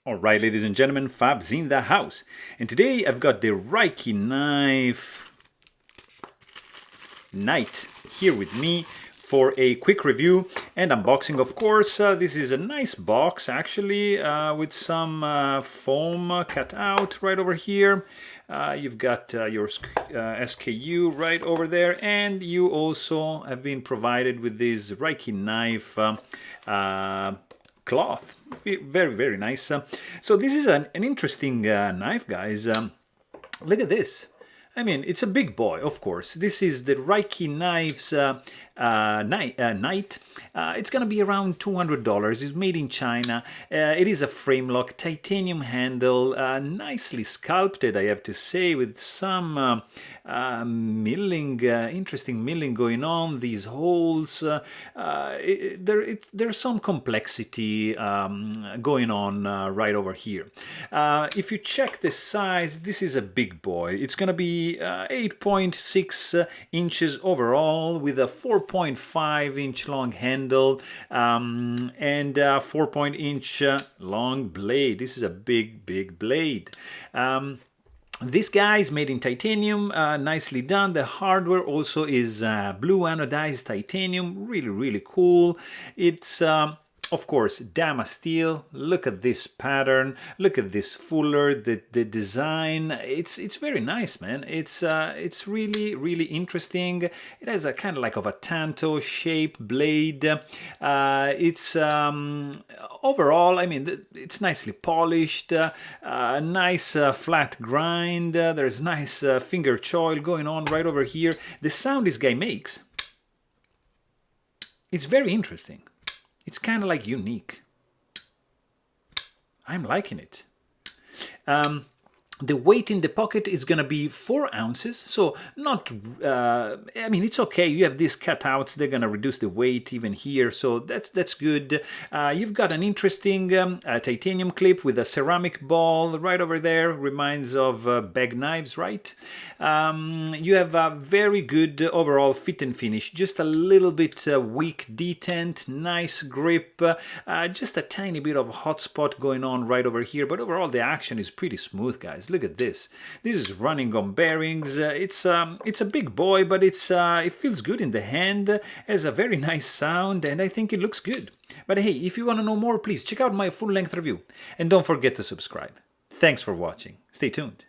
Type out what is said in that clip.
Alright, ladies and gentlemen, Fab's in the house. And today I've got the Rike Knives Knight here with me for a quick review and unboxing, of course. This is a nice box, actually, with some foam cut out right over here. You've got your SKU right over there, and you also have been provided with this Rike knife cloth. Very, very nice. So this is an interesting knife, guys. Look at this. I mean, it's a big boy, of course. This is the Rike Knives Knight. It's gonna be around $200. It's made in China. It is a frame lock, titanium handle, nicely sculpted, I have to say, with some milling, interesting milling going on. These holes, there's some complexity going on right over here. If you check the size, this is a big boy. It's gonna be 8.6 inches overall, with a 4.5-inch long handle and 4-inch long blade. This is a big blade. This guy is made in titanium, nicely done. The hardware also is blue anodized titanium, really cool. It's of course, Dama steel. Look at this pattern. Look at this fuller. The design. It's very nice, man. It's really interesting. It has a kind of like of a tanto shape blade. It's overall, I mean, it's nicely polished. Nice flat grind. There's nice finger choil going on right over here. The sound this guy makes, it's very interesting. It's kind of like unique. I'm liking it. The weight in the pocket is going to be 4 ounces, so not, I mean, it's okay. You have these cutouts, they're going to reduce the weight even here, so that's good. You've got an interesting titanium clip with a ceramic ball right over there, reminds of bag knives, right? You have a very good overall fit and finish, just a little bit weak detent, nice grip, just a tiny bit of hot spot going on right over here, but overall the action is pretty smooth, guys. Look at this. This is running on bearings. It's a big boy, but it feels good in the hand, has a very nice sound, and I think it looks good. But hey, if you want to know more, please check out my full-length review. And don't forget to subscribe. Thanks for watching. Stay tuned.